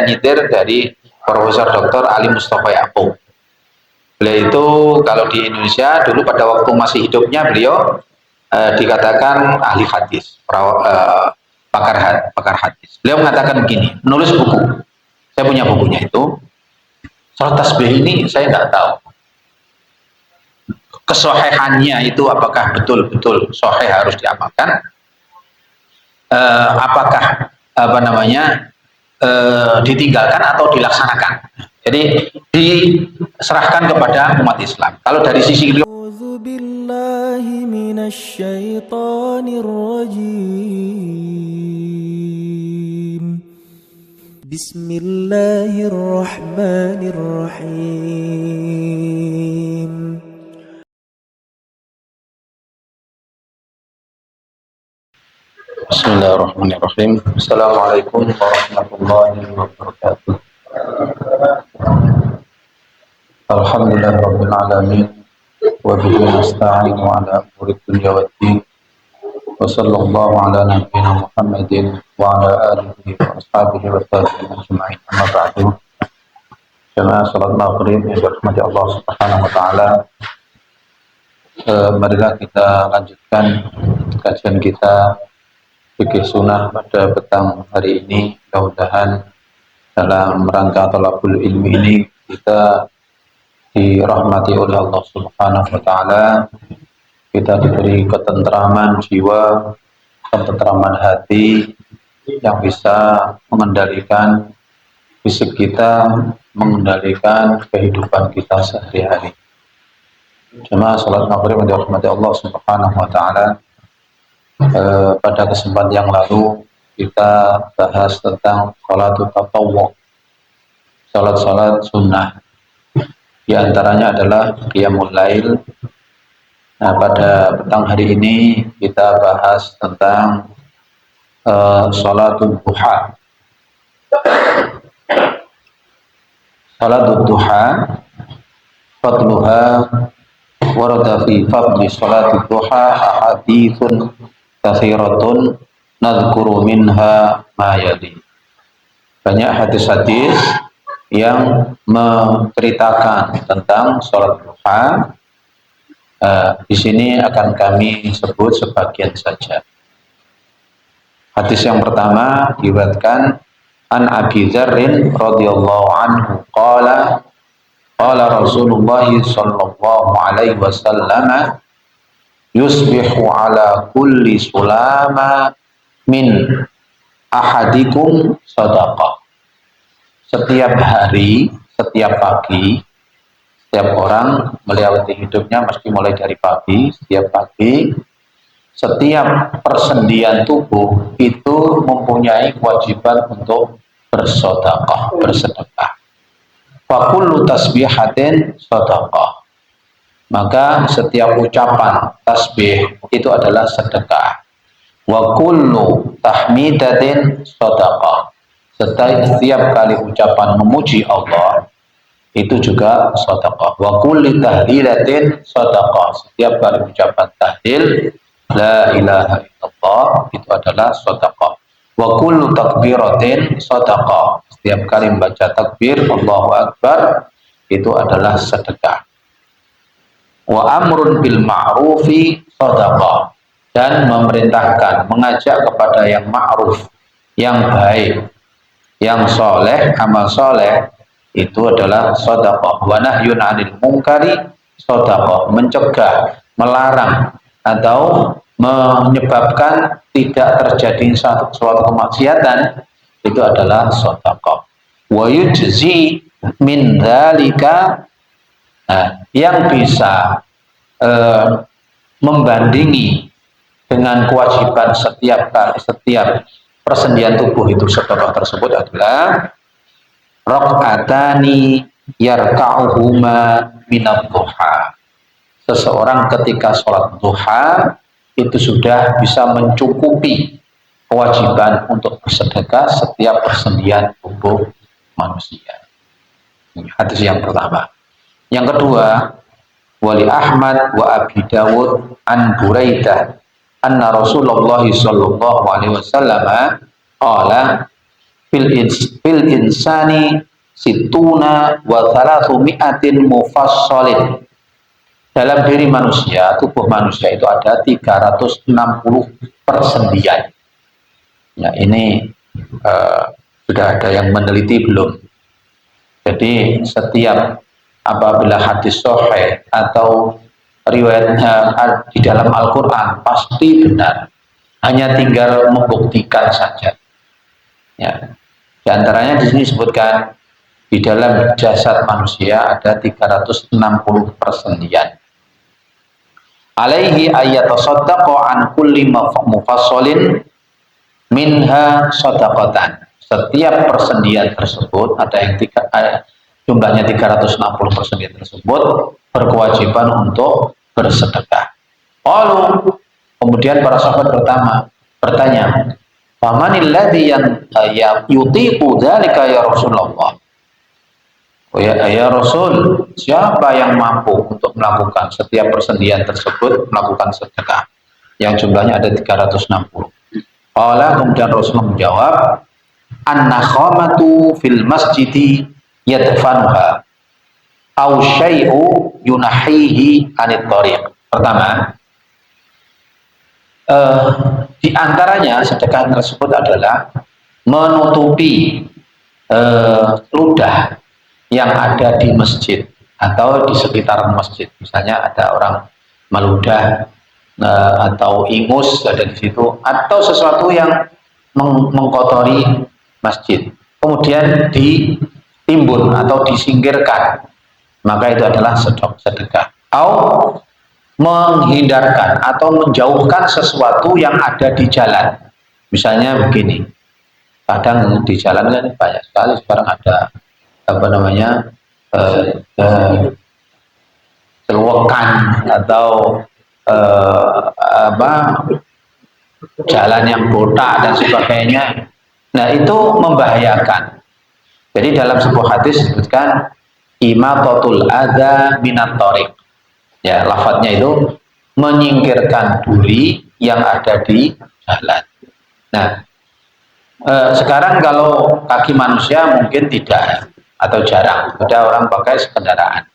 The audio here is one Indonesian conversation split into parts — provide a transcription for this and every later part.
saya nyitir dari Profesor Dr. Ali Mustafa Yaakob. Beliau itu kalau di Indonesia dulu pada waktu masih hidupnya beliau dikatakan ahli hadis, pakar hadis. Beliau mengatakan begini, menulis buku. Saya punya bukunya itu. Salat tasbih ini saya nggak tahu kesohihannya itu apakah betul-betul sahih harus diamalkan, apakah ditinggalkan atau dilaksanakan. Jadi diserahkan kepada umat Islam. Kalau dari sisi Bismillahirrahmanirrahim. Bismillahirrahmanirrahim. Assalamualaikum warahmatullahi wabarakatuh. Alhamdulillahirabbil alamin wa bihi nasta'inu ala umuri dunya waddin. Wa sallallahu ala nabiyyina Muhammadin wa ala alihi wa ashabihi wa tabi'in ajma'in. Amma ba'du. Jamaah salat maghrib yang dirahmati Allah Subhanahu wa taala. Marilah kita lanjutkan kajian kita fikih sunnah pada petang hari ini. Mudah-mudahan dalam rangka thalabul ilmi ini kita dirahmati oleh Allah Subhanahu wa taala. Kita diberi ketentraman jiwa, ketentraman hati yang bisa mengendalikan fisik kita, mengendalikan kehidupan kita sehari-hari. Jemaah salat maghrib yang dirahmati Allah Subhanahu wa taala. Pada kesempatan yang lalu kita bahas tentang sholatul tatawwu, salat sunnah. Di antaranya adalah qiyamul lail. Nah, pada petang hari ini kita bahas tentang sholatul duha. Sholatul duha, fadluha, warada fi fadli sholatul duha ahaditsun katsiratun nadhkuru minha ma yali. Banyak hadis-hadis yang menceritakan tentang sholat duha. Di sini akan kami sebut sebagian saja. Hadis yang pertama diriwayatkan an Abi Dzarrin radhiyallahu anhu qala Rasulullah sallallahu alaihi wasallam yusbihu ala kulli sulama min ahadikum sadaqah. Setiap hari, setiap pagi, setiap orang melewati hidupnya mesti mulai dari pagi. Setiap pagi, setiap persendian tubuh itu mempunyai kewajiban untuk bersedekah. Fa kullu tasbihatin sadaqah. Maka setiap ucapan tasbih itu adalah sedekah. Wa kullu tahmidatin sadaqah. Setiap kali ucapan memuji Allah itu juga sedekah. Wa kulli tahlilatin sedekah. Setiap kali ucapan tahlil la ilaha illallah itu adalah sedekah. Wa kullu takbiratin sedekah. Setiap kali membaca takbir Allahu akbar itu adalah sedekah. Wa amrun bil ma'rufi sedekah. Dan memerintahkan, mengajak kepada yang ma'ruf, yang baik, yang soleh, amal soleh itu adalah sedekah. Wa nahyun 'anil munkari sedekah, mencegah, melarang atau menyebabkan tidak terjadi suatu kemaksiatan itu adalah sedekah. Wa yujzi min dzalika, yang bisa membandingi dengan kewajiban setiap persendian tubuh itu sedekah tersebut adalah rakaatani yarka'uhuma minad duha. Seseorang ketika sholat duha itu sudah bisa mencukupi kewajiban untuk bersedekah setiap persendian tubuh manusia. Ini hadis yang pertama. Yang kedua, wali Ahmad wa Abi Dawud an Buraidah anna Rasulullah sallallahu alaihi wasallam qala fil insani situna wa thalathu mi'atin mufassalin. Dalam diri manusia, tubuh manusia itu ada 360 persendian. Ya, ini sudah ada yang meneliti belum? Jadi setiap apabila hadis sahih atau riwayatnya di dalam Al-Quran pasti benar, hanya tinggal membuktikan saja. Ya. Di antaranya di sini disebutkan di dalam jasad manusia ada 360 persendian. Alaihi ayatasaddaqu an kulli mufassalin minha sadaqatan. Setiap persendian tersebut ada yang jumlahnya 360 persendian tersebut berkewajiban untuk bersedekah. Lalu kemudian para sahabat bertanya, "Famanil ladzi yutiqu dzalika ya Rasulullah?" Oh ya Rasul, siapa yang mampu untuk melakukan setiap persendian tersebut melakukan sedekah yang jumlahnya ada 360. Kemudian Rasulullah menjawab, an-nakhamatu fil masjidi yadfanuha aw syai'u yunahihi anit thariq. Pertama, di antaranya sedekah tersebut adalah menutupi ludah yang ada di masjid atau di sekitaran masjid. Misalnya ada orang meludah atau ingus ada di situ, atau sesuatu yang mengkotori masjid, kemudian ditimbun atau disingkirkan, maka itu adalah sedekah. Atau menghindarkan atau menjauhkan sesuatu yang ada di jalan. Misalnya begini, kadang di jalan kan banyak sekali sekarang ada selokan atau jalan yang botak dan sebagainya. Nah, itu membahayakan. Jadi dalam sebuah hadis disebutkan imatatul adza minat thariq. Ya, lafadznya itu menyingkirkan duri yang ada di jalan. Nah, sekarang kalau kaki manusia mungkin tidak atau jarang, ada orang pakai kendaraan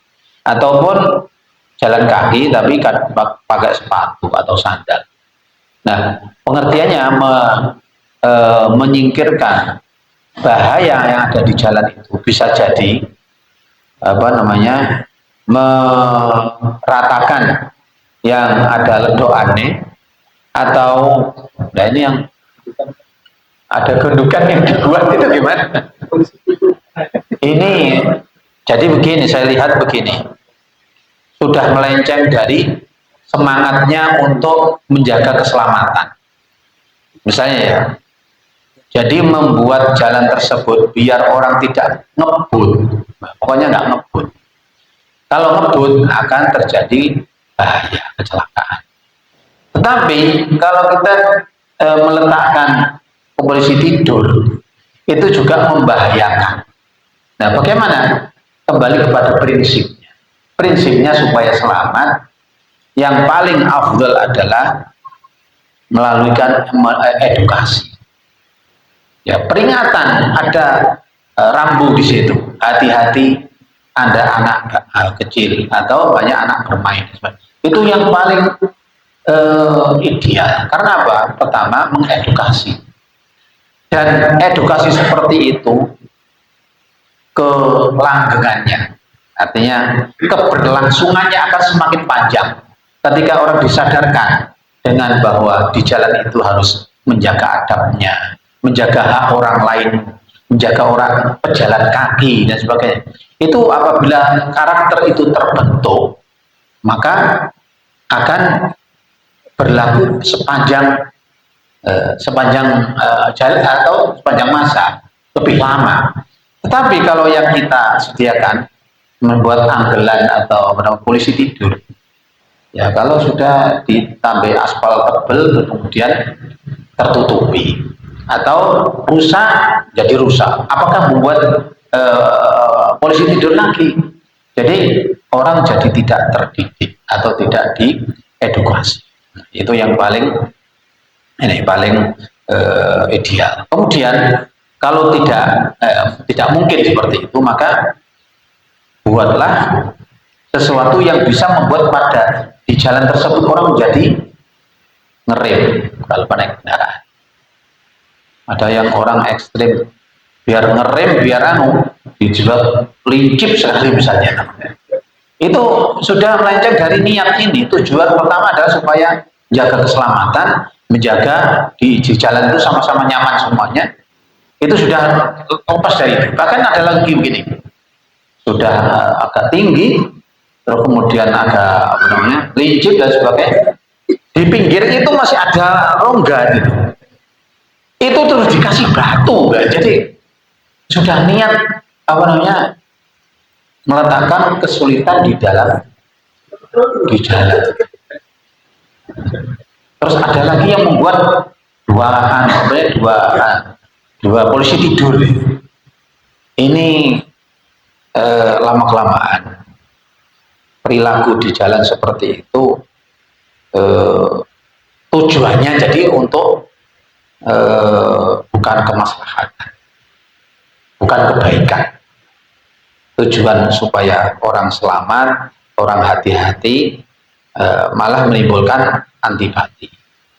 ataupun jalan kaki tapi pakai sepatu atau sandal. Nah, pengertiannya menyingkirkan bahaya yang ada di jalan itu bisa jadi meratakan yang ada ledokannya, atau nah ini yang ada gundukan yang dibuat itu gimana? Ini jadi begini, saya lihat begini, sudah melenceng dari semangatnya untuk menjaga keselamatan. Misalnya ya, jadi membuat jalan tersebut biar orang tidak ngebut, pokoknya nggak ngebut. Kalau ngebut akan terjadi bahaya kecelakaan. Tetapi kalau kita meletakkan polisi tidur, itu juga membahayakan. Nah, bagaimana? Kembali kepada prinsipnya. Prinsipnya supaya selamat, yang paling afdal adalah melalui edukasi. Ya, peringatan, ada rambu di situ. Hati-hati, ada anak kecil atau banyak anak bermain. Itu yang paling ideal. Karena apa? Pertama, mengedukasi. Dan edukasi seperti itu kelanggengannya, artinya keberlangsungannya akan semakin panjang ketika orang disadarkan dengan bahwa di jalan itu harus menjaga adabnya, menjaga hak orang lain, menjaga orang pejalan kaki dan sebagainya. Itu apabila karakter itu terbentuk, maka akan berlaku sepanjang jalan atau sepanjang masa, lebih lama. Tetapi kalau yang kita sediakan membuat anggelan atau polisi tidur, ya kalau sudah ditambah aspal tebel kemudian tertutupi atau rusak jadi rusak, apakah membuat polisi tidur lagi? Jadi orang jadi tidak terdidik atau tidak diedukasi. Itu yang paling ideal. Kemudian Kalau tidak mungkin seperti itu, maka buatlah sesuatu yang bisa membuat pada di jalan tersebut orang menjadi ngerem kalau naik kendaraan. Ada yang orang ekstrim, biar ngerem, biar dijual lincip sekali misalnya. Itu sudah melenceng dari niat ini. Tujuan pertama adalah supaya menjaga keselamatan, menjaga di jalan itu sama-sama nyaman semuanya. Itu sudah lepas dari itu. Bahkan ada lagi begini, sudah agak tinggi, terus kemudian agak lincip dan sebagainya. Di pinggir itu masih ada rongga gitu. Itu terus dikasih batu, jadi sudah niat meletakkan kesulitan di jalan. Terus ada lagi yang membuat dua polisi tidur. Ini lama kelamaan perilaku di jalan seperti itu tujuannya jadi untuk bukan kemaslahatan, bukan kebaikan. Tujuan supaya orang selamat, orang hati-hati, malah menimbulkan antipati,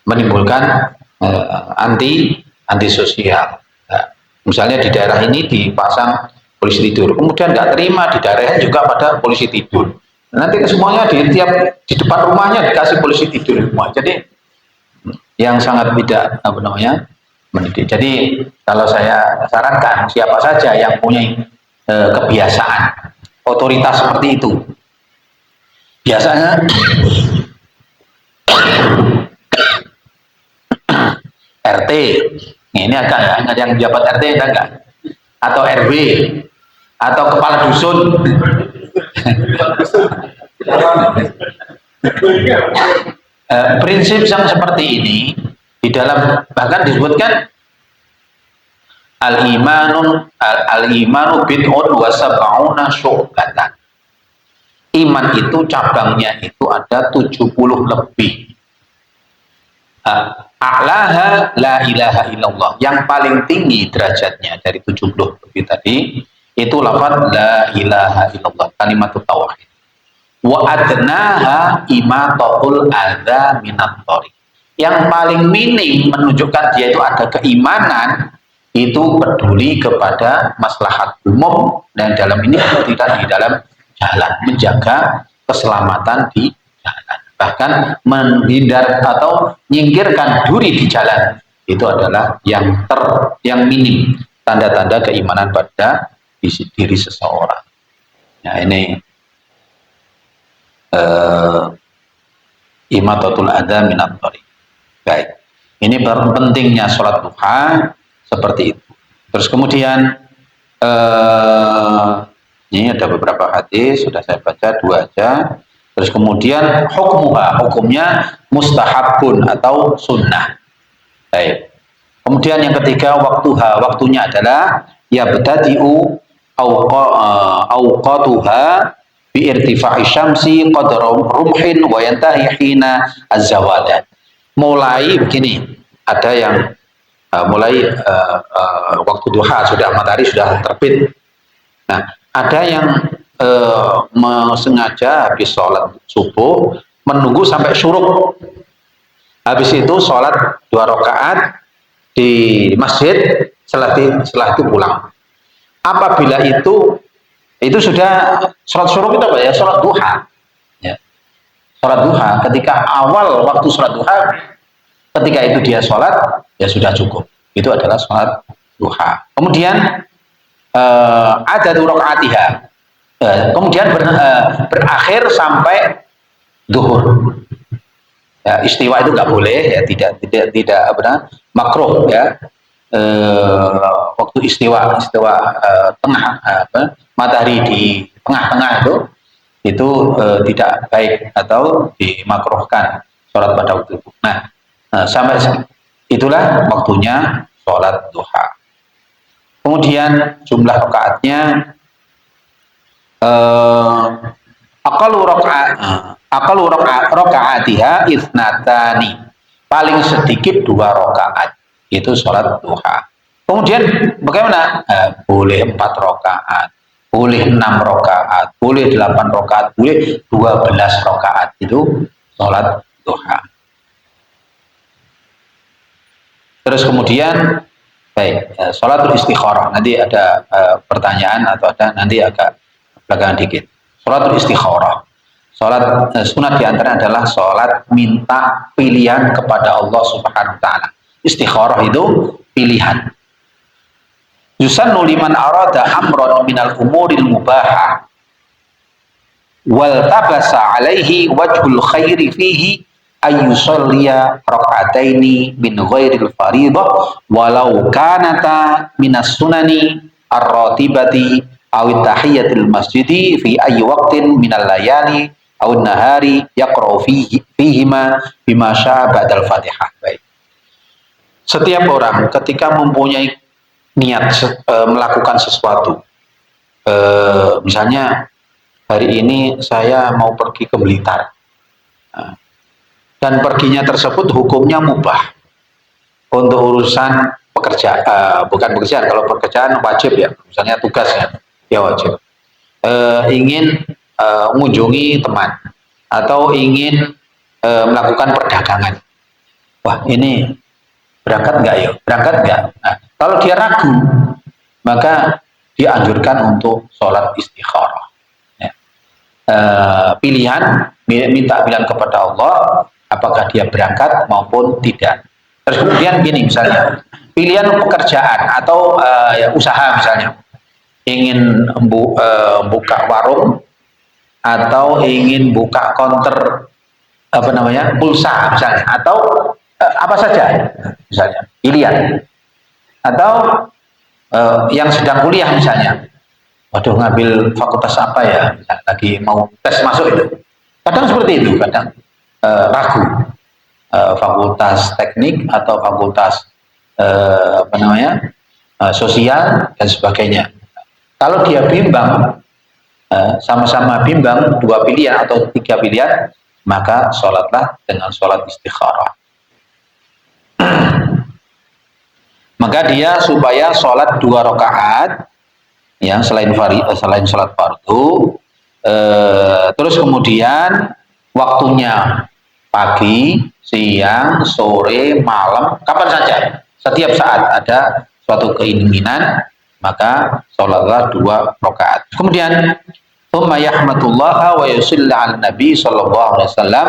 menimbulkan anti sosial. Nah, misalnya di daerah ini dipasang polisi tidur, kemudian nggak terima di daerahnya juga pada polisi tidur. Nanti semuanya di depan rumahnya dikasih polisi tidur semua. Jadi yang sangat tidak mendidik. Jadi kalau saya sarankan siapa saja yang punya kebiasaan otoritas seperti itu, biasanya RT, ini agak yang jabat RT enggak, atau RW, atau kepala dusun. Prinsip yang seperti ini di dalam bahkan disebutkan al-imanu bid'un wa sab'una syu'batan. Iman itu cabangnya itu ada 70 lebih. A'laha la ilaha illallah. Yang paling tinggi derajatnya dari 70 lebih tadi itu lafaz la ilaha illallah, kalimat tauhid. Wa adnaha imatatul adza minat thariq. Yang paling minim menunjukkan dia itu ada keimanan, itu peduli kepada maslahat umum, dan dalam ini tidak di dalam jalan, menjaga keselamatan di jalan, bahkan menghindar atau menyingkirkan duri di jalan, itu adalah yang minim tanda-tanda keimanan pada diri seseorang. Nah ini imatatul adza minat thariq. Baik, ini pentingnya sholat duha seperti itu. Terus kemudian ini ada beberapa hadis, sudah saya baca 2 aja. Terus kemudian hukumnya mustahabun atau sunnah. Baik. Kemudian yang ketiga waktunya adalah yabtadi'u awqatuha bi irtifa'i syamsi qadra rumhin wa yantahi hina az-zawalan. Mulai begini, ada yang mulai waktu duha, sudah matahari sudah terbit. Nah, ada yang sengaja habis sholat subuh menunggu sampai syuruk. Habis itu sholat 2 rakaat di masjid, setelah itu pulang. Apabila itu sudah sholat syuruk itu apa ya? Sholat duha. Ya. Sholat duha, ketika awal waktu sholat duha, ketika itu dia sholat, ya sudah cukup. Itu adalah sholat duha. Kemudian ada rakaatiha. Kemudian berakhir sampai zuhur. Ya, istiwa itu nggak boleh, ya tidak makruh ya. Waktu istiwa tengah matahari di tengah-tengah itu tidak baik atau dimakruhkan sholat pada waktu itu. Nah, sampai itulah waktunya sholat duha. Kemudian jumlah rakaatnya aqallu rakaatiha itsnatani, paling sedikit 2 rakaat itu sholat duha. Kemudian bagaimana? Boleh 4 rakaat, boleh 6 rakaat, boleh 8 rakaat, boleh 12 rakaat. Itu sholat duha. Terus kemudian baik, sholatul istikharah. Nanti ada pertanyaan atau ada nanti agak belakangan dikit. Sholatul istikharah. Sholat sunat diantara adalah sholat minta pilihan kepada Allah Subhanahu Wa Taala. Istikharah itu pilihan. Yusannu liman arada amran minal umuril mubahah wal tabasa alaihi wajhul khairi fihi ayyusalliya rak'ataini min ghairil faridah walau kanata minas sunani ar-ratibati aw tahiyatil masjidi fi ayyi waqtin minal layali aw nahari yaqra'u fihima bima syaa ba'dal Fatihah. Baik. Setiap orang ketika mempunyai niat melakukan sesuatu, misalnya hari ini saya mau pergi ke Blitar, dan perginya tersebut hukumnya mubah untuk urusan pekerjaan, bukan pekerjaan, kalau pekerjaan wajib ya, misalnya tugasnya ya wajib, ingin mengunjungi teman atau ingin melakukan perdagangan. Wah, ini berangkat nggak ya? Berangkat nggak? Nah, kalau dia ragu, maka dianjurkan untuk sholat istikharah. Ya. Pilihan, minta pilihan kepada Allah, apakah dia berangkat maupun tidak. Terus kemudian gini misalnya, pilihan pekerjaan atau ya, usaha misalnya, ingin buka warung atau ingin buka counter apa namanya pulsa misalnya, atau apa saja misalnya pilihan, atau yang sedang kuliah misalnya, waduh ngambil fakultas apa ya, misalnya, lagi mau tes masuk itu, kadang seperti itu, kadang ragu, fakultas teknik atau fakultas apa namanya sosial dan sebagainya. Kalau dia bimbang, sama-sama bimbang, 2 pilihan atau 3 pilihan, maka sholatlah dengan sholat istikharah. Maka dia supaya sholat 2 rakaat yang selain sholat fardu, terus kemudian waktunya pagi, siang, sore, malam, kapan saja, setiap saat ada suatu keinginan, maka sholatlah 2 rakaat. Kemudian thumma yahmatullaha wa yusalli ala nabi sallallahu alaihi wasallam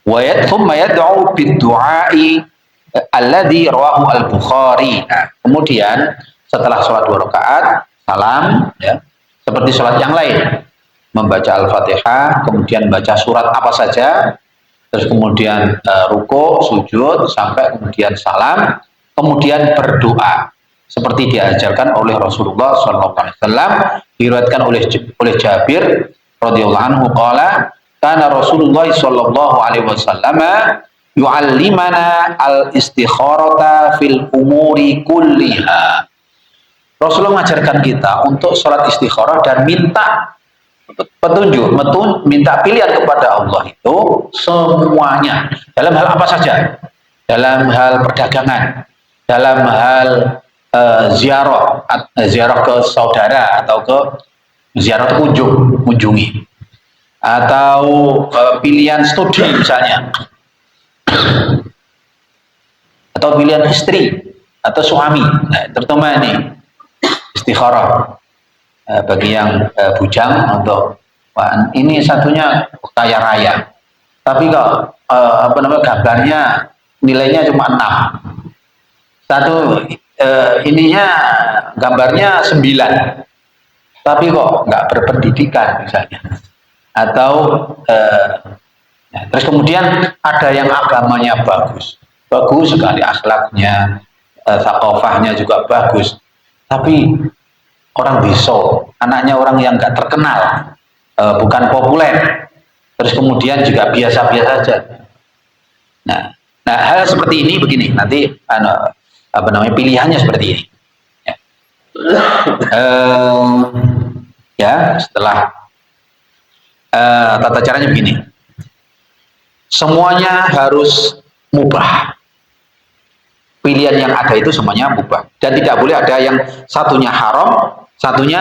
wa thumma yad'u bid-du'ai alladzi rawahu al-Bukhari. Nah, kemudian setelah sholat 2 rakaat, salam ya, seperti sholat yang lain, membaca Al-Fatihah, kemudian baca surat apa saja, terus kemudian ruku, sujud, sampai kemudian salam, kemudian berdoa seperti diajarkan oleh Rasulullah SAW. Diriwayatkan oleh Jabir radhiyallahu anhu qala kana Rasulullah sallallahu alaihi wasallam yu'allimana al-istikharata fil umuri kulliha. Rasulullah mengajarkan kita untuk sholat istikharah dan minta petunjuk, minta pilihan kepada Allah itu semuanya, dalam hal apa saja, dalam hal perdagangan, dalam hal ziarah ke saudara atau ke ziarah kunjungi, atau pilihan studi misalnya, atau pilihan istri atau suami. Nah, terutama ini istikharah bagi yang bujang, untuk ini satunya kaya raya, tapi kok apa namanya gambarnya nilainya cuma 6, satu ininya gambarnya 9, tapi kok nggak berpendidikan misalnya, atau terus kemudian ada yang agamanya bagus sekali, akhlaknya, thaqafahnya juga bagus, tapi orang biso, anaknya orang yang nggak terkenal, bukan populer, terus kemudian juga biasa-biasa saja. Nah, hal seperti ini begini, nanti apa namanya pilihannya seperti ini. Ya, setelah tata caranya begini, semuanya harus mubah, pilihan yang ada itu semuanya mubah dan tidak boleh ada yang satunya haram, satunya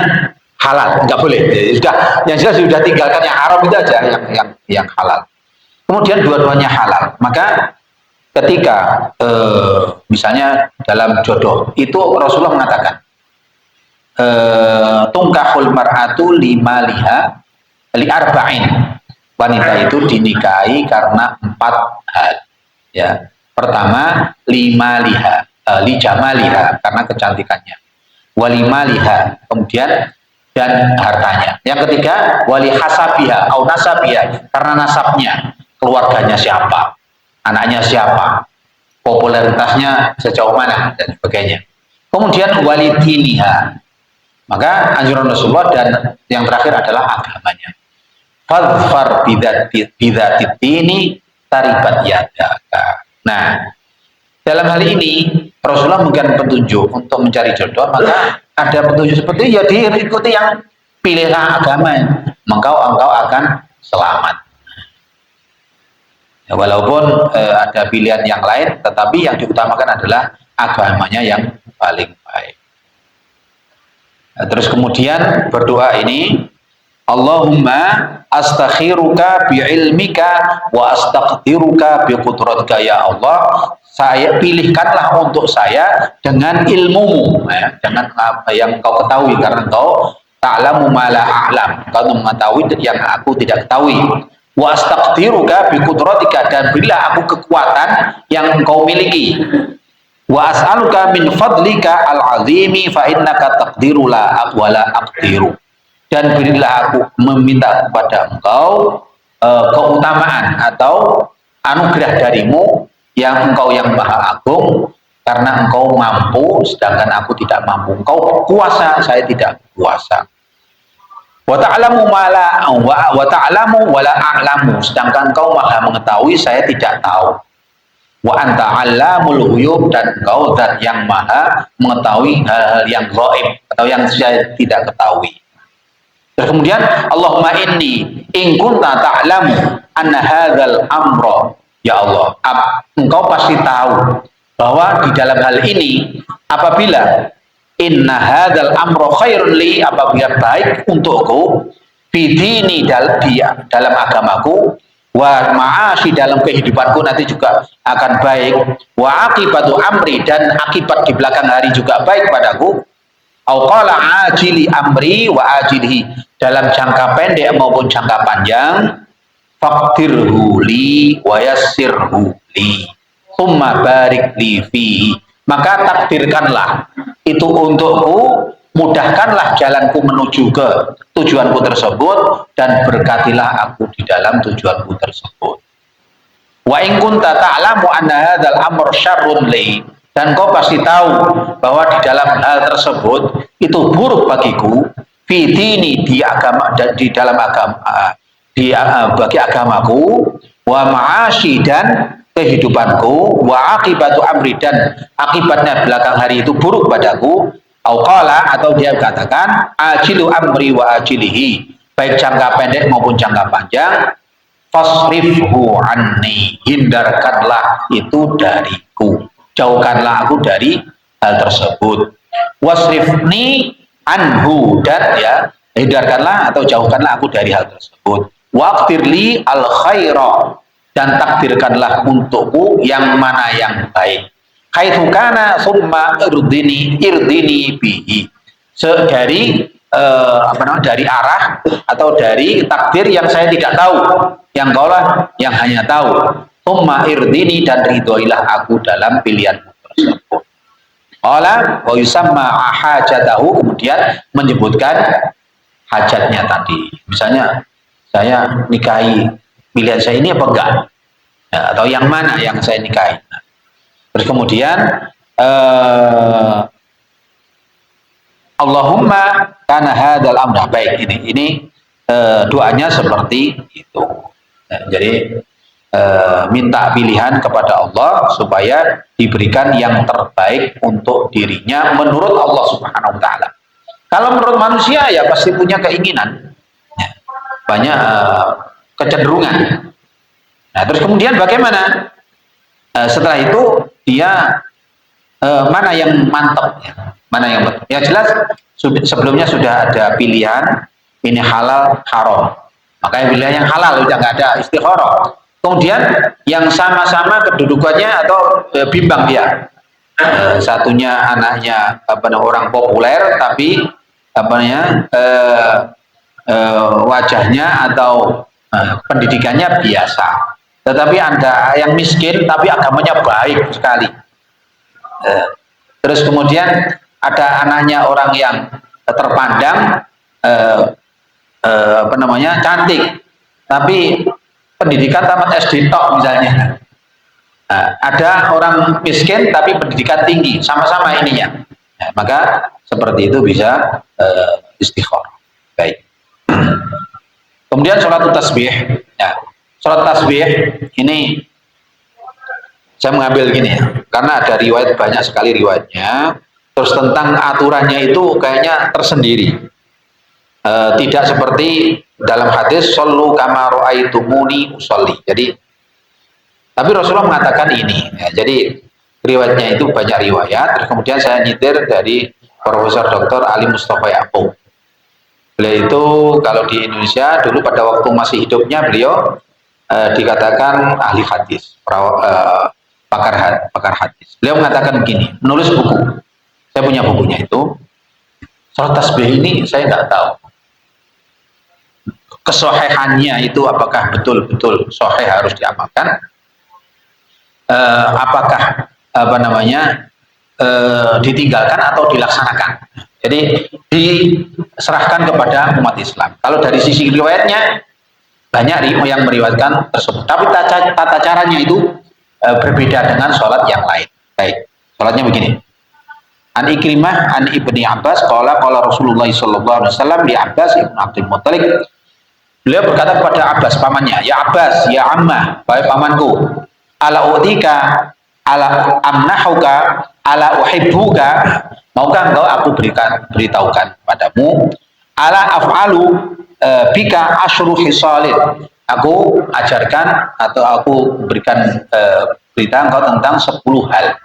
halal, nggak boleh. Sudah, yang jelas sudah tinggalkan yang haram itu aja, yang halal. Kemudian dua-duanya halal. Maka ketika misalnya dalam jodoh itu Rasulullah mengatakan tungkahul mar'atu lima liha li arba'in. Wanita itu dinikahi karena 4 hal. Ya. Pertama, lima liha, li jamaliha karena kecantikannya. Walima liha, kemudian dan hartanya. Yang ketiga, wali hasabiha au nasabiha karena nasabnya, keluarganya siapa, anaknya siapa, popularitasnya sejauh mana dan sebagainya. Kemudian wali diniha. Maka anjuran Rasulullah dan yang terakhir adalah agamanya. Fadfar bidatid dini taribat yadaka. Nah, dalam hal ini Rasulullah memberikan petunjuk untuk mencari jodoh, maka ada petunjuk seperti ya diikuti yang pilihlah agama, engkau akan selamat. Ya, walaupun ada pilihan yang lain, tetapi yang diutamakan adalah agamanya yang paling baik. Nah, terus kemudian berdoa ini, Allahumma astakhiruka bi'ilmika wa astaqdiruka biqudratika ya Allah, saya pilihkanlah untuk saya dengan ilmumu, ya, dengan apa yang engkau ketahui karena engkau ta'lamu ma la a'lam, engkau mengetahui yang aku tidak ketahui. Wa astaqdiruka biqudratika, dan berilah aku kekuatan yang engkau miliki. Wa as'aluka min fadlika al-azimi fa innaka taqdiru la wala aqdiru. Dan berilah aku meminta kepada engkau keutamaan atau anugerah darimu yang engkau yang maha agung, karena engkau mampu sedangkan aku tidak mampu, engkau kuasa saya tidak kuasa. Wa ta'lamu ma la wa ta'lamu wa la a'lamu, sedangkan engkau maha mengetahui saya tidak tahu. Wa anta 'allamul ghuyub, dan engkau zat yang maha mengetahui hal-hal yang gaib atau yang saya tidak ketahui. Dan kemudian Allahumma inni in kunta ta'lamu anna hadzal amra, ya Allah, engkau pasti tahu bahwa di dalam hal ini apabila inna hadzal amra khairun li, apabila baik untukku, bidini dalam agamaku, wa ma'ashi dalam kehidupanku nanti juga akan baik, wa akibatu amri, dan akibat di belakang hari juga baik padaku, au qala ajili amri wa ajilihi, dalam jangka pendek maupun jangka panjang, faqdirhu li wa yassirhu li tsumma barik li fihi, maka takdirkanlah itu untukku, mudahkanlah jalanku menuju ke tujuanku tersebut, dan berkatilah aku di dalam tujuanku tersebut. Wa in kunta ta'lamu anna hadzal amr syarrun li, dan kau pasti tahu bahwa di dalam hal tersebut itu buruk bagiku, fi dini, di agama, di dalam agama, bagi agamaku, wa ma'ashi, dan kehidupanku, wa akibatu amri, dan akibatnya belakang hari itu buruk padaku, au qala, atau dia katakan ajilu amri wa ajilihi, baik jangka pendek maupun jangka panjang, fasrifhu anni, hindarkanlah itu dariku, jauhkanlah aku dari hal tersebut. Wasrifni anhu, dan ya hindarkanlah atau jauhkanlah aku dari hal tersebut. Waqtirli al khaira, dan takdirkanlah untukku yang mana yang baik. Haitsu kana summa irdini bihi, dari dari arah atau dari takdir yang saya tidak tahu, yang kaulah yang hanya tahu. Summa irdini, dan ridhoilah aku dalam pilihanmu tersebut. Qala wa yusamma hajatahu, kemudian menyebutkan hajatnya tadi. Misalnya saya nikahi, pilihan saya ini apa enggak? Ya, atau yang mana yang saya nikahi? Nah, terus kemudian Allahumma kana hadzal amra. Baik, ini doanya seperti itu. Nah, jadi minta pilihan kepada Allah supaya diberikan yang terbaik untuk dirinya menurut Allah Subhanahu wa taala. Kalau menurut manusia ya pasti punya keinginan, ya, banyak kecenderungan. Nah, terus kemudian bagaimana? Setelah itu dia mana yang mantap ya? Mana yang mantap? Yang jelas sebelumnya sudah ada pilihan ini halal haram. Maka yang pilihan yang halal udah nggak ada istikharah. Kemudian yang sama-sama kedudukannya atau bimbang dia. Satunya anaknya orang populer tapi wajahnya atau pendidikannya biasa. Tetapi ada yang miskin tapi agamanya baik sekali. Terus kemudian ada anaknya orang yang terpandang cantik, tapi pendidikan tamat SD tok misalnya. Ada orang miskin tapi pendidikan tinggi, sama-sama ininya. Maka seperti itu bisa istikharah. Baik. Kemudian sholat tasbih. Ya. Sholat tasbih ini saya mengambil gini ya, karena ada riwayat, banyak sekali riwayatnya. Terus tentang aturannya itu kayaknya tersendiri. Tidak seperti dalam hadis shollu kama ra'aitumuni usolli. Jadi tapi Rasulullah mengatakan ini. Ya, jadi riwayatnya itu banyak riwayat. Terus kemudian saya nyitir dari Profesor Dr. Ali Mustafa Yaakob. Beliau itu kalau di Indonesia dulu pada waktu masih hidupnya beliau dikatakan ahli hadis, pakar hadis. Beliau mengatakan begini, menulis buku. Saya punya bukunya itu. Sholat tasbih ini saya nggak tahu kesohihannya itu apakah betul-betul sahih harus diamalkan. Apakah ditinggalkan atau dilaksanakan. Jadi diserahkan kepada umat Islam. Kalau dari sisi riwayatnya banyak yang meriwayatkan tersebut. Tapi tata caranya itu berbeda dengan sholat yang lain. Baik, sholatnya begini. An Ikrimah an Ibni Abbas qala Rasulullah sallallahu alaihi wasallam li Abbas ibn Abdul Muttalib. Beliau berkata kepada Abbas pamannya, "Ya Abbas, ya Ammah, wahai pamanku, ala udika, ala amnahuka, ala uhibbuka, maukah engkau aku beritahukan padamu, ala af'alu bika asyru hisalin, aku ajarkan atau aku berikan berita engkau tentang 10 hal.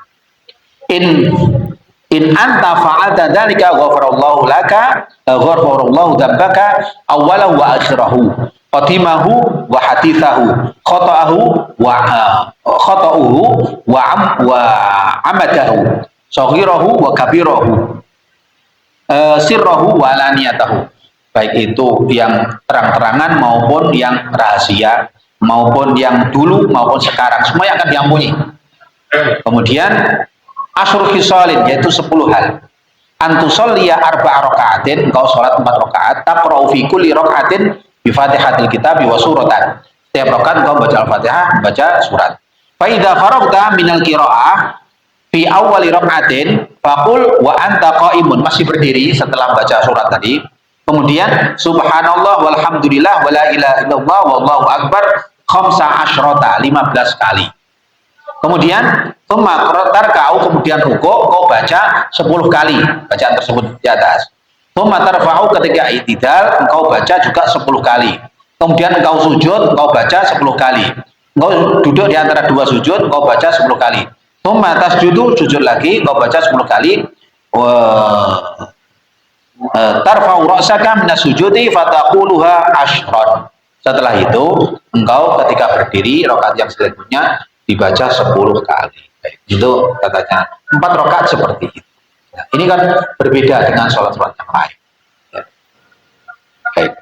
In anta fa'alta dzalika ghafarallahu laka, ghafarallahu dzambaka awwalahu wa akhirahu, qadimahu wa hadithahu, khata'uhu wa amadahu, saghirahu wa kabirahu, sirrahu wa alaniyatahu." Baik itu yang terang-terangan maupun yang rahasia, maupun yang dulu maupun sekarang, semuanya akan diampuni. Kemudian asyru khisalin, yaitu 10 hal. Antusolliya arba'a raka'atin, engkau sholat 4 rakaat, taqra'u fi kulli raka'atin bi Fatihatil Kitab wa suratan. Setiap rakaat engkau baca Al-Fatihah, baca surat. Fa idza faragta minal qira'ah fi awwali raka'atin faqul wa anta qa'imun, masih berdiri setelah baca surat tadi. Kemudian subhanallah walhamdulillah wala ilaha illallah wallahu akbar khamsa asyrota, 15 kali. Kemudian kemudian rukuk, kau baca 10 kali bacaan tersebut di atas. Tarfa'u, ketika i'tidal engkau baca juga 10 kali. Kemudian engkau sujud, engkau baca 10 kali. Engkau duduk di antara 2 sujud, engkau baca 10 kali. Tasjudu, sujud lagi, engkau baca 10 kali. Tarfa'u ra'saka minas sujudi fataquluha asyran. Setelah itu engkau ketika berdiri rakaat yang selanjutnya dibaca 10 kali. Baik, itu tata cara. 4 rakaat seperti itu. Nah, ini kan berbeda dengan sholat-sholat yang lain. Ya. Baik.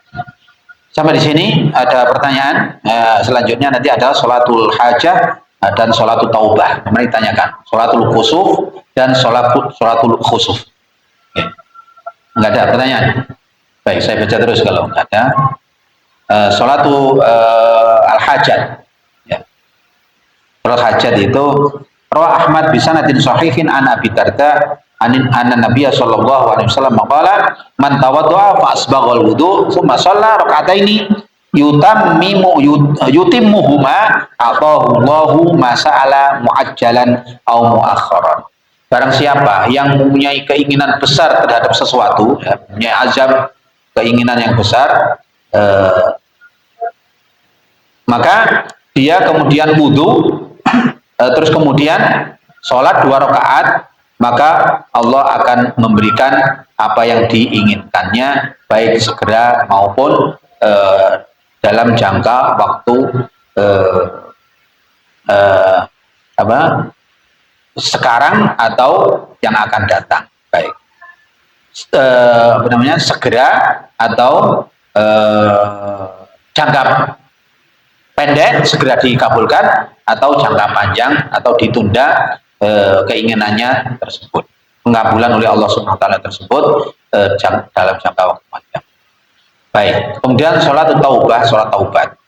Sampai di sini ada pertanyaan. Selanjutnya nanti ada sholatul hajah dan sholatul taubah. Kemarin ditanyakan sholatul khusuf dan sholatul khusuf. Ya. Enggak ada pertanyaan. Baik, saya baca terus kalau enggak ada. Sholatul al-hajat. Sholat hajat itu Rawah Ahmad bisanadin sahihin an Abi Darda anna Nabiy sallallahu alaihi wasallam qala man tawaddaa fa asbaghal wudu tsumma shalla rak'ataini yutimmuhuma atahu Allahu ma sa'ala muajjalan aw muakharan. Barang siapa yang mempunyai keinginan besar terhadap sesuatu, ya, mempunyai azam, keinginan yang besar, maka dia kemudian wudu, terus kemudian sholat 2 rakaat, maka Allah akan memberikan apa yang diinginkannya, baik segera maupun dalam jangka waktu apa sekarang atau yang akan datang, baik apa namanya segera atau jangka pendek segera dikabulkan, atau jangka panjang atau ditunda keinginannya tersebut, pengabulan oleh Allah Subhanahu wa taala tersebut dalam jangka waktu panjang. Baik, kemudian sholat taubat.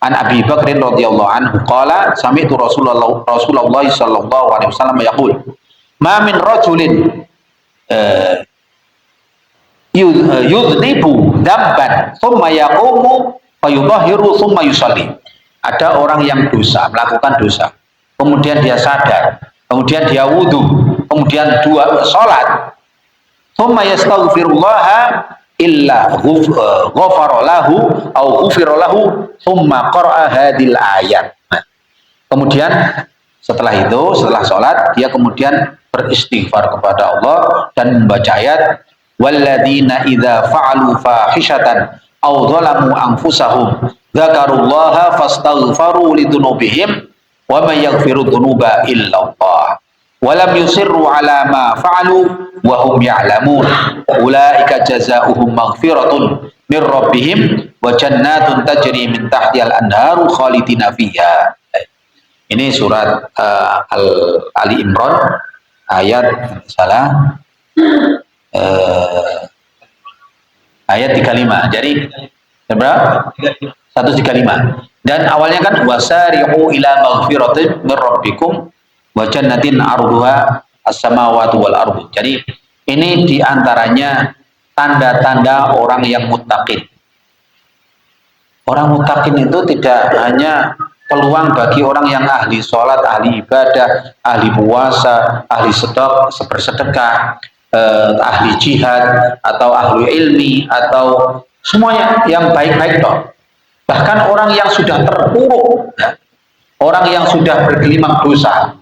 An Abi Bakrin radhiyallahu anhu qala sami'tu Rasulullah sallallahu alaihi wasallam yaqul ma min rajulin yudhnibu dzamban thumma yaqumu fayudhhiru thumma yusalli. Ada orang yang melakukan dosa, kemudian dia sadar, kemudian dia wudu, kemudian sholat, thumma yastaghfirullah illa ghafara lahu au ghufira lahu thumma qara'a hadhil ayat. Kemudian setelah sholat dia kemudian beristighfar kepada Allah dan membaca ayat walladzina idza fa'alu fahishatan aw dzalamu anfusahum dzakarullaha fastaghfaru lidzunubihim wa may yaghfiru dzunuba illallah wa lam yusirru ala ma fa'alu wa hum ya'lamun ulaika jazaohum maghfiratun min rabbihim wa jannatun tajri min tahtihal anharu khalidina fiha. Ini surat Ali Imran ayat ayat 35. Jadi berapa? 135. Dan awalnya kan wasari'u ila maghfiratin min rabbikum wa jannatin arduha as-samawati wal ardu. Jadi ini diantaranya tanda-tanda orang yang muttaqin. Orang muttaqin itu tidak hanya peluang bagi orang yang ahli sholat, ahli ibadah, ahli puasa, ahli bersedekah, ahli jihad, atau ahli ilmi, atau semuanya yang baik-baik toh. Bahkan orang yang sudah terpuruk, orang yang sudah bergelimang dosa,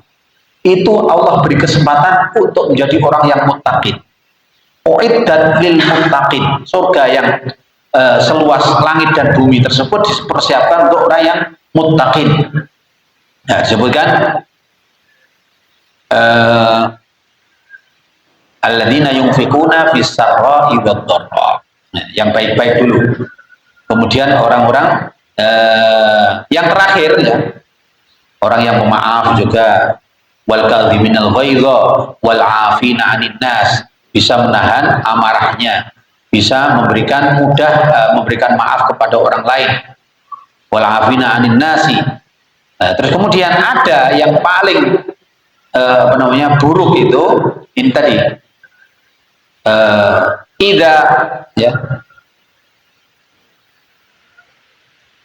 itu Allah beri kesempatan untuk menjadi orang yang muttaqin. Uiddat lil muttaqin. Surga yang seluas langit dan bumi tersebut dipersiapkan untuk orang yang muttaqin. Nah, disebutkan alladzina yunfikuna fis sarra'i wad dharra. Yang baik-baik dulu. Kemudian orang-orang yang terakhir ya, orang yang pemaaf juga, wal kadhiminal ghaidha wal 'afina 'anil nas, bisa menahan amarahnya, bisa memberikan maaf kepada orang lain, wal 'afina 'anil nasi. Terus kemudian ada yang paling buruk itu ini tadi ya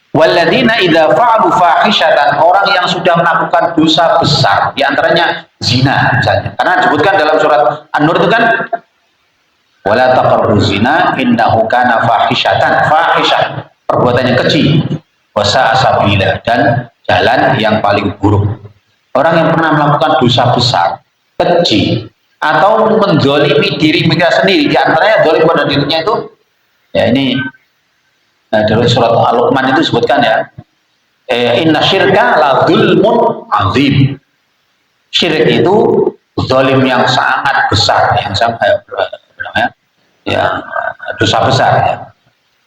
walladzina idza fa'alu fahishatan, orang yang sudah melakukan dosa besar, diantaranya zina misalnya, karena disebutkan dalam surat An-Nur itu kan wala taqrabu zina innahu kana fahishatan, fahisyah perbuatan yang keji, wasa sabila, dan jalan yang paling buruk. Orang yang pernah melakukan dosa besar, keji, atau menzalimi diri mereka sendiri, diantaranya zalim pada dirinya itu ya ini. Nah, dari surat Al-Luqman itu disebutkan ya, inna syirka la dzulmun azim. Syirik itu zalim yang sangat besar, yang dosa besar ya.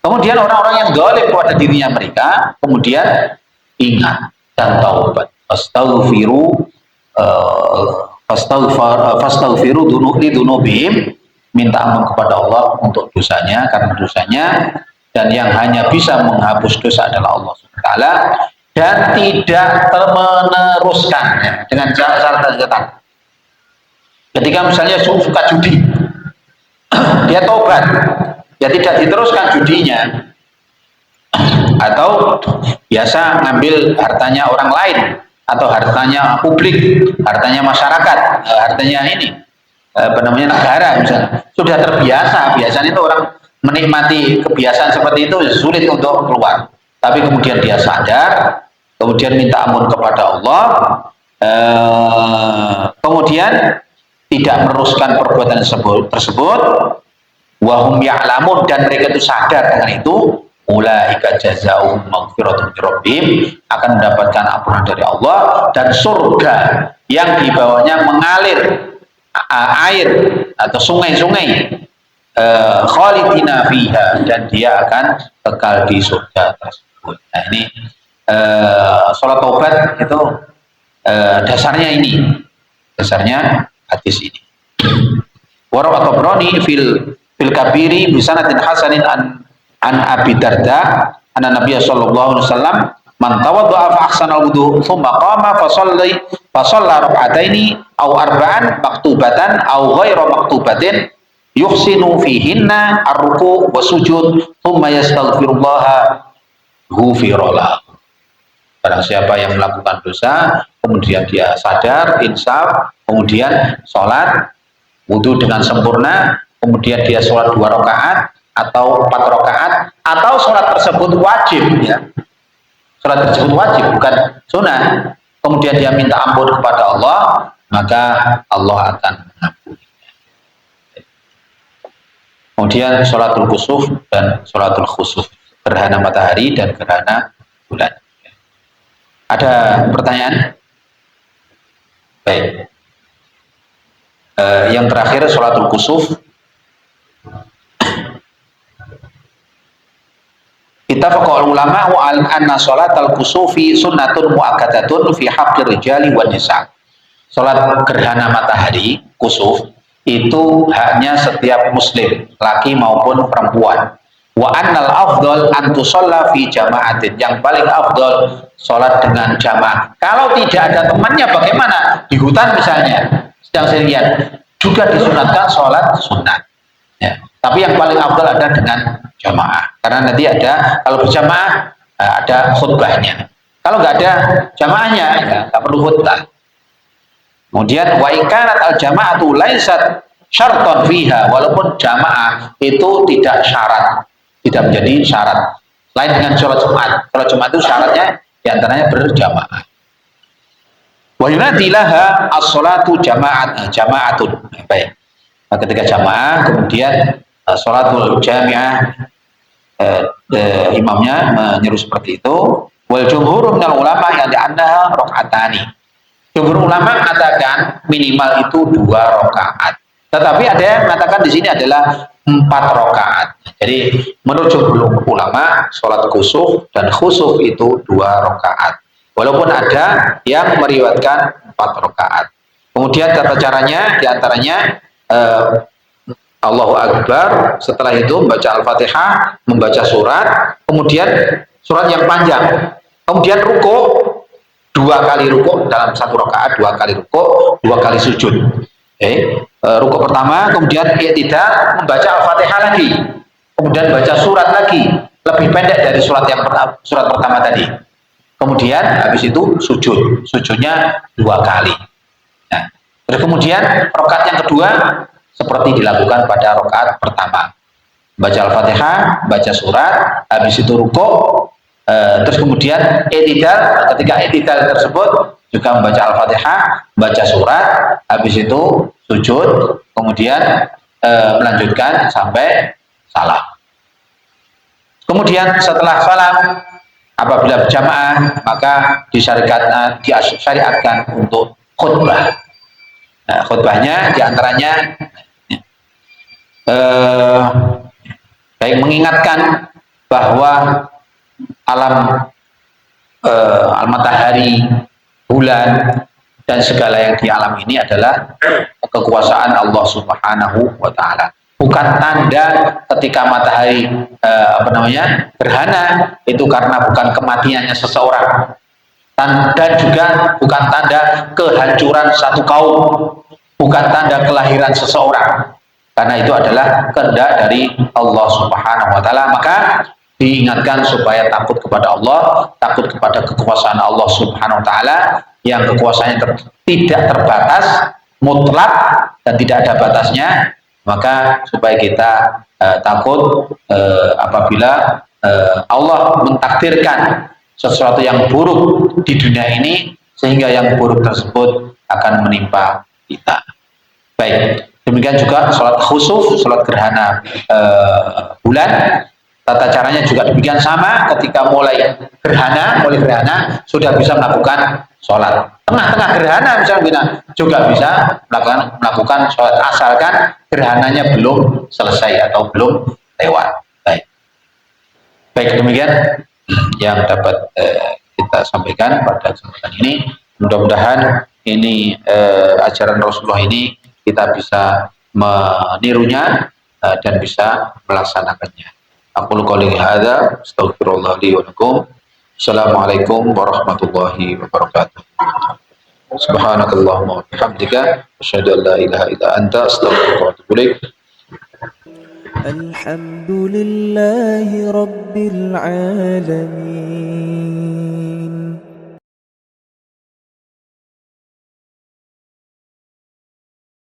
Kemudian orang-orang yang zalim pada dirinya mereka kemudian ingat dan taubat. Fastaghfiru dzunubihim, minta ampun kepada Allah untuk dosanya, karena dosanya, dan yang hanya bisa menghapus dosa adalah Allah SWT, dan tidak meneruskan ya, dengan catatan. Ketika misalnya suka judi, dia tobat, ya tidak diteruskan judinya, atau biasa ngambil hartanya orang lain, atau hartanya publik, hartanya masyarakat, hartanya negara misalnya, sudah terbiasa, biasanya itu orang menikmati kebiasaan seperti itu sulit untuk keluar. Tapi kemudian dia sadar, kemudian minta ampun kepada Allah, kemudian tidak meneruskan perbuatan tersebut wahum ya'lamun, dan mereka itu sadar dengan itu, ulaika jazaa'uhum maghfiratun min rabbihim, akan mendapatkan ampunan dari Allah dan surga yang di bawahnya mengalir air atau sungai-sungai, khalidina fiha, dan dia akan kekal di surga tersebut. Nah ini sholat taubat itu dasarnya hadis ini. Waraw at-Tabrani fil kabiri bi sanadin hasanin an Abi Darda anna Nabiy sallallahu alaihi wasallam man tawadda'a fa ahsana al-wudu thumma qama fa shalla rak'ataini aw arba'an maktubatan aw ghaira maktubatin yuhsinu fihinna ar-ruku' wa sujud thumma yastaghfirullah ghufira lahu. Barang siapa yang melakukan dosa kemudian dia sadar, insaf, kemudian sholat wudu dengan sempurna, kemudian dia sholat 2 rakaat atau 4 rakaat, atau sholat tersebut wajib, ya, sholat tersebut wajib bukan sunnah, kemudian dia minta ampun kepada Allah, maka Allah akan mengampuni. Kemudian sholatul kusuf dan sholatul khusuf, gerhana matahari dan gerhana bulan. Ada pertanyaan? Baik. Yang terakhir sholatul kusuf. Ittafaqal ulama wa anna sholatal kusufi sunnatun muakkadatun fi haqqir rijali wan nisa. Salat gerhana matahari kusuf itu haknya setiap muslim, laki maupun perempuan. Wa annal afdal an tusalla fi jama'atin, yang paling afdal salat dengan jamaah. Kalau tidak ada temannya bagaimana? Di hutan misalnya, sedang sendirian, juga disunatkan salat sunat. Ya. Tapi yang paling afdal ada dengan jamaah. Karena nanti ada, kalau berjamaah ada khutbahnya. Kalau nggak ada jamaahnya, ya nggak perlu khutbah. Kemudian wa ikanat al jama'atu laisat syarton fiha, walaupun jamaah itu tidak syarat, tidak menjadi syarat. Lain dengan sholat Jumat. Sholat Jumat itu syaratnya diantaranya berjamaah. Wa yunadilaha as-sholatu jama'atun. Baik. Ketika jamaah, kemudian sholatul jami'ah, imamnya menyeru seperti itu. Wal jumhur minal ulama yang diandaha rakaatani. Jumhur ulama mengatakan minimal itu 2 rakaat. Tetapi ada yang mengatakan di sini adalah 4 rakaat. Jadi menurut jumhur ulama, sholat kusuf dan khusuf itu 2 rakaat. Walaupun ada yang meriwayatkan 4 rakaat. Kemudian tata caranya diantaranya Allahu Akbar, setelah itu membaca Al-Fatihah, membaca surat, kemudian surat yang panjang, kemudian ruku, 2 kali ruku dalam 1 rakaat, 2 kali ruku, 2 kali sujud. Ruku pertama, kemudian i'tidal, membaca Al-Fatihah lagi, kemudian baca surat lagi, lebih pendek dari surat pertama tadi. Kemudian habis itu sujudnya 2 kali. Nah, terus kemudian rakaat yang kedua seperti dilakukan pada rakaat pertama, baca Al-Fatihah, baca surat, habis itu ruku, terus kemudian i'tidal. Ketika i'tidal tersebut juga membaca Al-Fatihah, baca surat, habis itu sujud, kemudian melanjutkan sampai salam. Kemudian setelah salam, apabila berjamaah, maka disyariatkan untuk khutbah. Nah, khutbahnya diantaranya baik mengingatkan bahwa alam matahari, bulan, dan segala yang di alam ini adalah kekuasaan Allah Subhanahu wa Ta'ala. Bukan tanda ketika matahari gerhana itu karena bukan kematiannya seseorang, dan juga bukan tanda kehancuran satu kaum, bukan tanda kelahiran seseorang, karena itu adalah kehendak dari Allah Subhanahu wa Ta'ala. Maka diingatkan supaya takut kepada Allah, takut kepada kekuasaan Allah Subhanahu wa Ta'ala yang kekuasaannya tidak terbatas, mutlak, dan tidak ada batasnya. Maka supaya kita takut apabila Allah mentakdirkan sesuatu yang buruk di dunia ini, sehingga yang buruk tersebut akan menimpa kita. Baik, demikian juga sholat khusuf, sholat gerhana bulan. Tata caranya juga demikian sama. Ketika mulai gerhana sudah bisa melakukan sholat. Tengah-tengah gerhana misalnya juga bisa melakukan sholat asalkan gerhananya belum selesai atau belum lewat. Baik, baik demikian yang dapat kita sampaikan pada kesempatan ini. Mudah-mudahan ini ajaran Rasulullah ini kita bisa menirunya dan bisa melaksanakannya. Aku qouli hadza astaghfirullah li wa lakum. Assalamualaikum warahmatullahi wabarakatuh. Subhanakallahumma wa bihamdika asyhadu an la ilaha illa anta astaghfiruka wa atubu ilaik. الحمد لله رب العالمين